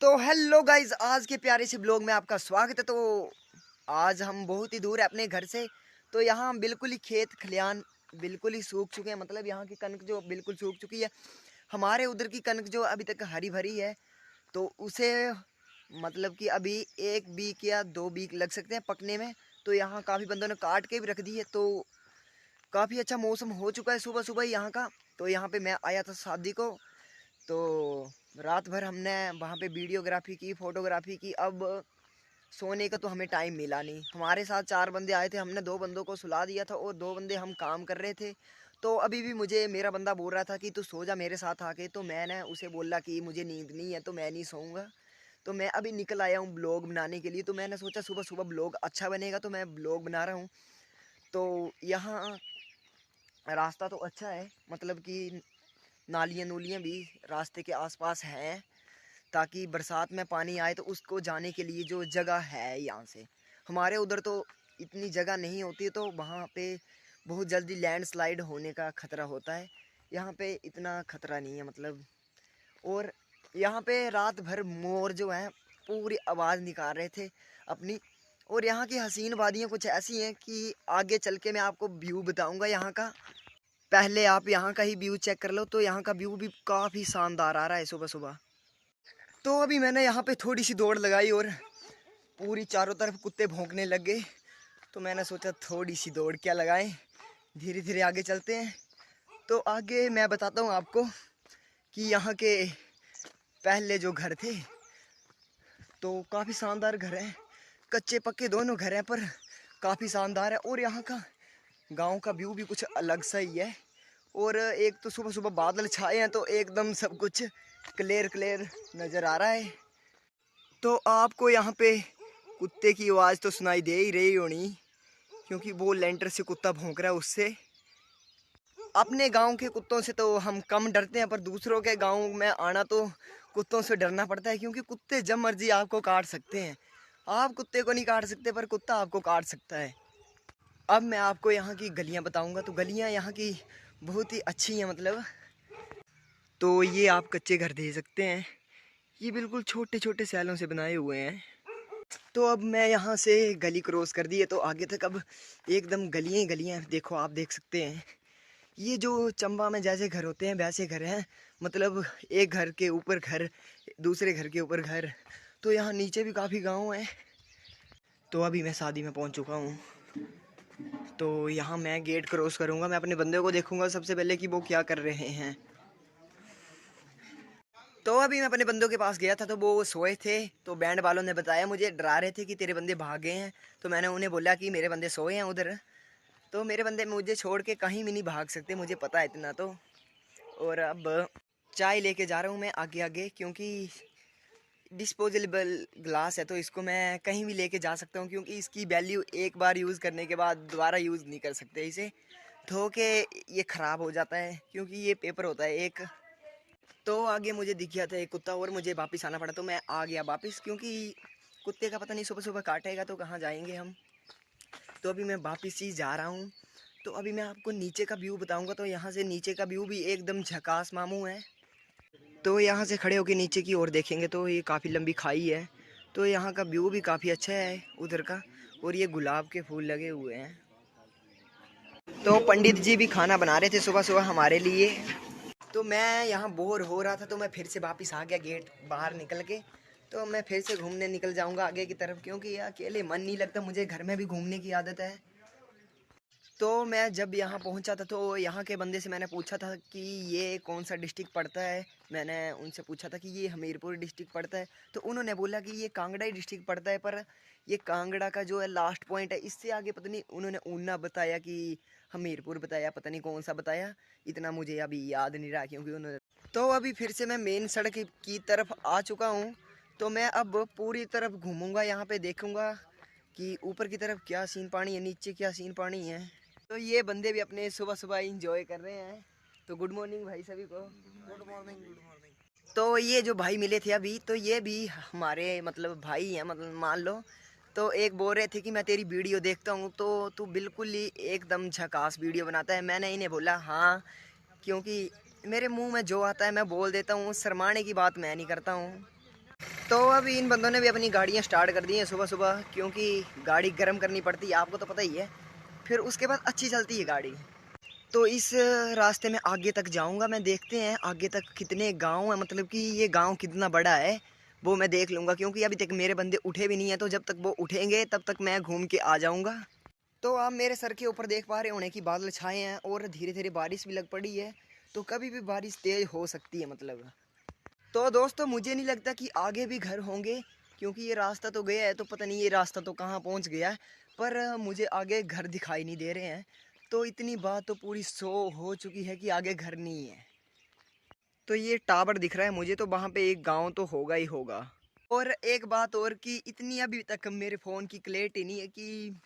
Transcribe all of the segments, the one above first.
तो hello guys, आज के प्यारे से ब्लॉग में आपका स्वागत है। तो आज हम बहुत ही दूर है अपने घर से। तो यहाँ बिल्कुल ही खेत खलियान बिल्कुल ही सूख चुके हैं। मतलब यहाँ की कनक जो बिल्कुल सूख चुकी है। हमारे उधर की कनक जो अभी तक हरी भरी है, तो उसे मतलब कि अभी 1 वीक या 2 वीक लग सकते हैं पकने में। तो यहाँ काफ़ी बंदों ने काट के भी रख दी है। तो काफ़ी अच्छा मौसम हो चुका है सुबह सुबह यहाँ का। तो यहाँ पे मैं आया था शादी को, तो रात भर हमने वहाँ पे वीडियोग्राफी की, फोटोग्राफी की। अब सोने का तो हमें टाइम मिला नहीं। हमारे साथ 4 बंदे आए थे, हमने 2 बंदों को सुला दिया था और 2 बंदे हम काम कर रहे थे। तो अभी भी मुझे मेरा बंदा बोल रहा था कि तू सो जा मेरे साथ आके। तो मैंने उसे बोला कि मुझे नींद नहीं है तो मैं नहीं सोऊंगा। तो मैं अभी निकल आया हूँ ब्लॉग बनाने के लिए। तो मैंने सोचा सुबह सुबह ब्लॉग अच्छा बनेगा, तो मैं ब्लॉग बना रहा हूँ। तो यहाँ रास्ता तो अच्छा है, मतलब कि नालियाँ नूलियाँ भी रास्ते के आसपास हैं, ताकि बरसात में पानी आए तो उसको जाने के लिए जो जगह है। यहाँ से हमारे उधर तो इतनी जगह नहीं होती, तो वहाँ पे बहुत जल्दी लैंडस्लाइड होने का खतरा होता है। यहाँ पे इतना खतरा नहीं है मतलब। और यहाँ पे रात भर मोर जो हैं पूरी आवाज़ निकाल रहे थे अपनी। और यहाँ की हसीन वादियाँ कुछ ऐसी हैं कि आगे चल के मैं आपको व्यू बताऊँगा यहाँ का। पहले आप यहाँ का ही व्यू चेक कर लो। तो यहाँ का व्यू भी काफ़ी शानदार आ रहा है सुबह सुबह। तो अभी मैंने यहाँ पे थोड़ी सी दौड़ लगाई और पूरी चारों तरफ कुत्ते भौंकने लग गए। तो मैंने सोचा थोड़ी सी दौड़ क्या लगाएं, धीरे धीरे आगे चलते हैं। तो आगे मैं बताता हूँ आपको कि यहाँ के पहले जो घर थे तो काफ़ी शानदार घर हैं। कच्चे पक्के दोनों घर हैं पर काफ़ी शानदार है। और यहाँ का गांव का व्यू भी कुछ अलग सा ही है। और एक तो सुबह सुबह बादल छाए हैं तो एकदम सब कुछ क्लियर क्लियर नज़र आ रहा है। तो आपको यहाँ पे कुत्ते की आवाज़ तो सुनाई दे ही रही होनी, क्योंकि वो लेंटर से कुत्ता भौंक रहा है उससे। अपने गांव के कुत्तों से तो हम कम डरते हैं, पर दूसरों के गांव में आना तो कुत्तों से डरना पड़ता है, क्योंकि कुत्ते जब मर्जी आपको काट सकते हैं। आप कुत्ते को नहीं काट सकते पर कुत्ता आपको काट सकता है। अब मैं आपको यहाँ की गलियाँ बताऊँगा। तो गलियाँ यहाँ की बहुत ही अच्छी हैं मतलब। तो ये आप कच्चे घर दे सकते हैं, ये बिल्कुल छोटे छोटे सैलों से बनाए हुए हैं। तो अब मैं यहाँ से गली क्रॉस कर दी है, तो आगे तक अब एकदम गलियाँ ही गलियाँ देखो, आप देख सकते हैं। ये जो चंबा में जैसे घर होते हैं वैसे घर हैं, मतलब एक घर के ऊपर घर, दूसरे घर के ऊपर घर। तो यहाँ नीचे भी काफ़ी गांव हैं। तो अभी मैं शादी में पहुँच चुका हूँ। तो यहाँ मैं गेट क्रॉस करूँगा, मैं अपने बंदे को देखूँगा सबसे पहले कि वो क्या कर रहे हैं। तो अभी मैं अपने बंदों के पास गया था, तो वो सोए थे। तो बैंड वालों ने बताया, मुझे डरा रहे थे कि तेरे बंदे भाग गए हैं। तो मैंने उन्हें बोला कि मेरे बंदे सोए हैं उधर। तो मेरे बंदे मुझे छोड़ के कहीं भी नहीं भाग सकते, मुझे पता है इतना तो। और अब चाय लेके जा रहा हूँ मैं आगे आगे, क्योंकि डिस्पोजेबल ग्लास है तो इसको मैं कहीं भी लेके जा सकता हूँ, क्योंकि इसकी वैल्यू एक बार यूज़ करने के बाद दोबारा यूज़ नहीं कर सकते इसे। धो के ये ख़राब हो जाता है, क्योंकि ये पेपर होता है एक। तो आगे मुझे दिख गया था एक कुत्ता और मुझे वापस आना पड़ा, तो मैं आ गया वापस, क्योंकि कुत्ते का पता नहीं सुबह सुबह काटेगा तो कहाँ जाएंगे हम। तो अभी मैं वापस ही जा रहा हूँ। तो अभी मैं आपको नीचे का व्यू बताऊंगा। तो यहाँ से नीचे का व्यू भी एकदम झकास मामू है। तो यहाँ से खड़े होकर नीचे की ओर देखेंगे तो ये काफ़ी लंबी खाई है। तो यहाँ का व्यू भी काफ़ी अच्छा है उधर का। और ये गुलाब के फूल लगे हुए हैं। तो पंडित जी भी खाना बना रहे थे सुबह सुबह हमारे लिए। तो मैं यहाँ बोर हो रहा था, तो मैं फिर से वापस आ गया गेट बाहर निकल के। तो मैं फिर से घूमने निकल जाऊँगा आगे की तरफ, क्योंकि ये अकेले मन नहीं लगता, मुझे घर में भी घूमने की आदत है। तो मैं जब यहाँ पहुँचा था तो यहाँ के बंदे से मैंने पूछा था कि ये कौन सा डिस्ट्रिक्ट पड़ता है। मैंने उनसे पूछा था कि ये हमीरपुर डिस्ट्रिक्ट पड़ता है। तो उन्होंने बोला कि ये कांगड़ा ही डिस्ट्रिक्ट पड़ता है, पर ये कांगड़ा का जो है लास्ट पॉइंट है, इससे आगे पता नहीं उन्होंने ऊना बताया कि हमीरपुर बताया, पता नहीं कौन सा बताया। इतना मुझे अभी याद नहीं रहा, क्योंकि उन्होंने। तो अभी फिर से मैं मेन सड़क की तरफ आ चुका हूँ। तो मैं अब पूरी तरफ घूमूंगा, यहाँ पे देखूंगा कि ऊपर की तरफ क्या सीन पानी है, नीचे क्या सीन पानी है। तो ये बंदे भी अपने सुबह सुबह इंजॉय कर रहे हैं। तो गुड मॉर्निंग भाई सभी को। Good morning, good morning. तो ये जो भाई मिले थे अभी, तो ये भी हमारे मतलब भाई हैं, मतलब मान लो। तो एक बोल रहे थे कि मैं तेरी वीडियो देखता हूँ, तो तू बिल्कुल ही एकदम झकास वीडियो बनाता है। मैंने इन्हें बोला हाँ, क्योंकि मेरे मुंह में जो आता है मैं बोल देता हूँ, शर्माने की बात मैं नहीं करता हूँ। तो अभी इन बंदों ने भी अपनी गाड़ियाँ स्टार्ट कर दी हैं सुबह सुबह, क्योंकि गाड़ी गर्म करनी पड़ती है, आपको तो पता ही है। फिर उसके बाद अच्छी चलती है गाड़ी। तो इस रास्ते में आगे तक जाऊंगा मैं, देखते हैं आगे तक कितने गांव हैं, मतलब कि ये गांव कितना बड़ा है वो मैं देख लूँगा, क्योंकि अभी तक मेरे बंदे उठे भी नहीं हैं। तो जब तक वो उठेंगे तब तक मैं घूम के आ जाऊँगा। तो आप मेरे सर के ऊपर देख पा रहे होने की बादल छाए हैं और धीरे धीरे बारिश भी लग पड़ी है। तो कभी भी बारिश तेज़ हो सकती है मतलब। तो दोस्तों मुझे नहीं लगता कि आगे भी घर होंगे, क्योंकि ये रास्ता तो गया है, तो पता नहीं ये रास्ता तो कहाँ पहुँच गया है। पर मुझे आगे घर दिखाई नहीं दे रहे हैं। तो इतनी बात तो पूरी सो हो चुकी है कि आगे घर नहीं है। तो ये टावर दिख रहा है मुझे, तो वहाँ पे एक गांव तो होगा ही होगा। और एक बात और कि इतनी अभी तक मेरे फ़ोन की क्लैरिटी नहीं है कि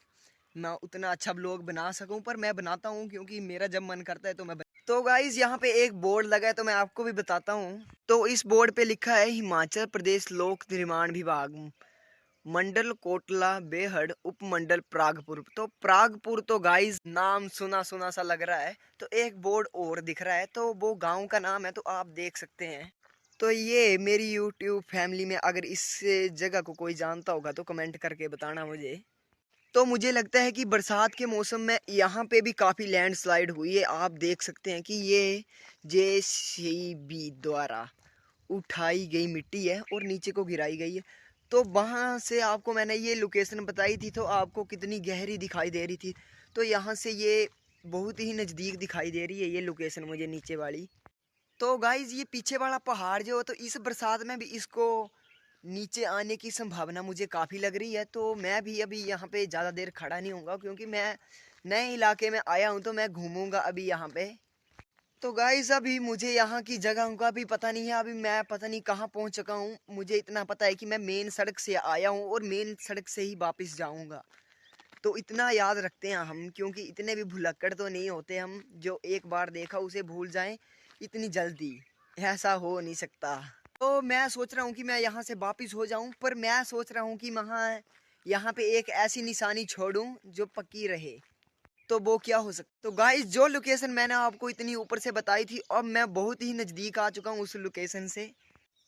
मैं उतना अच्छा ब्लॉग बना सकूं, पर मैं बनाता हूं क्योंकि मेरा जब मन करता है तो तो गाइज यहाँ पे एक बोर्ड लगा है, तो मैं आपको भी बताता हूँ। तो इस बोर्ड पे लिखा है हिमाचल प्रदेश लोक निर्माण विभाग, मंडल कोटला बेहड़ उपमंडल प्रागपुर। तो प्रागपुर तो गाइज नाम सुना सुना सा लग रहा है। तो एक बोर्ड और दिख रहा है, तो वो गांव का नाम है, तो आप देख सकते हैं। तो ये मेरी यूट्यूब फैमिली में अगर इस जगह को कोई जानता होगा तो कमेंट करके बताना मुझे। तो मुझे लगता है कि बरसात के मौसम में यहाँ पे भी काफ़ी लैंडस्लाइड हुई है। आप देख सकते हैं कि ये जेसीबी द्वारा उठाई गई मिट्टी है और नीचे को गिराई गई है। तो वहाँ से आपको मैंने ये लोकेशन बताई थी, तो आपको कितनी गहरी दिखाई दे रही थी। तो यहाँ से ये बहुत ही नज़दीक दिखाई दे रही है ये लोकेशन मुझे, नीचे वाली। तो गाइज ये पीछे वाला पहाड़ जो, तो इस बरसात में भी इसको नीचे आने की संभावना मुझे काफ़ी लग रही है। तो मैं भी अभी यहाँ पे ज़्यादा देर खड़ा नहीं होऊंगा, क्योंकि मैं नए इलाके में आया हूँ, तो मैं घूमूंगा अभी यहाँ पे। तो गाइस अभी मुझे यहाँ की जगह का भी पता नहीं है, अभी मैं पता नहीं कहाँ पहुँच चुका हूँ। मुझे इतना पता है कि मैं मेन सड़क से आया हूँ और मेन सड़क से ही वापस जाऊँगा। तो इतना याद रखते हैं हम, क्योंकि इतने भी भुलक्कड़ तो नहीं होते हम जो एक बार देखा उसे भूल जाएं इतनी जल्दी। ऐसा हो नहीं सकता। तो मैं सोच रहा हूँ कि मैं यहाँ से वापिस हो जाऊँ, पर मैं सोच रहा हूँ कि यहाँ पे एक ऐसी निशानी छोड़ूं जो पक्की रहे। तो वो क्या हो सकता। तो गाइस जो लोकेशन मैंने आपको इतनी ऊपर से बताई थी, अब मैं बहुत ही नज़दीक आ चुका हूँ उस लोकेशन से।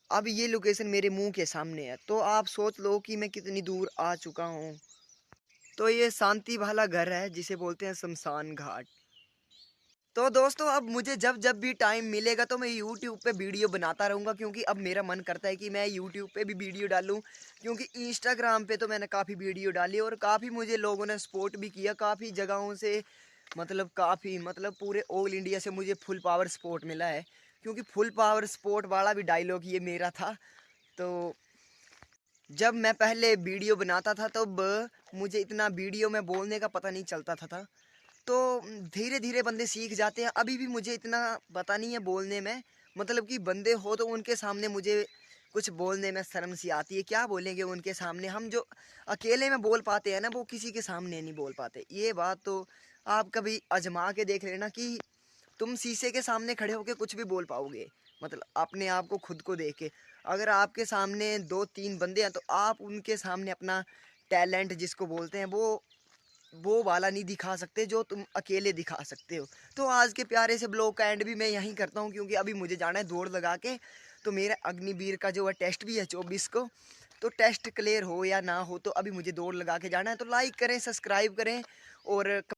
अब ये लोकेशन मेरे मुंह के सामने है, तो आप सोच लो कि मैं कितनी दूर आ चुका हूँ। तो ये शांति वाला घर है जिसे बोलते हैं शमशान घाट। तो दोस्तों अब मुझे जब जब भी टाइम मिलेगा तो मैं यूट्यूब पे वीडियो बनाता रहूँगा, क्योंकि अब मेरा मन करता है कि मैं यूट्यूब पे भी वीडियो डालूँ। क्योंकि इंस्टाग्राम पे तो मैंने काफ़ी वीडियो डाली और काफ़ी मुझे लोगों ने सपोर्ट भी किया काफ़ी जगहों से। मतलब काफ़ी, मतलब पूरे ऑल इंडिया से मुझे फुल पावर सपोर्ट मिला है, क्योंकि फुल पावर सपोर्ट वाला भी डायलॉग ये मेरा था। तो जब मैं पहले वीडियो बनाता था तब मुझे इतना वीडियो में बोलने का पता नहीं चलता था। तो धीरे धीरे बंदे सीख जाते हैं। अभी भी मुझे इतना पता नहीं है बोलने में, मतलब कि बंदे हो तो उनके सामने मुझे कुछ बोलने में शर्म सी आती है। क्या बोलेंगे उनके सामने, हम जो अकेले में बोल पाते हैं ना वो किसी के सामने नहीं बोल पाते। ये बात तो आप कभी आजमा के देख लेना कि तुम शीशे के सामने खड़े होके कुछ भी बोल पाओगे, मतलब अपने आप को खुद को देख के। अगर आपके सामने दो तीन बंदे हैं तो आप उनके सामने अपना टैलेंट जिसको बोलते हैं वो वाला नहीं दिखा सकते जो तुम अकेले दिखा सकते हो। तो आज के प्यारे से ब्लॉग का एंड भी मैं यहीं करता हूँ, क्योंकि अभी मुझे जाना है दौड़ लगा के। तो मेरा अग्निवीर का जो है टेस्ट भी है 24 को। तो टेस्ट क्लियर हो या ना हो तो अभी मुझे दौड़ लगा के जाना है। तो लाइक करें, सब्सक्राइब करें और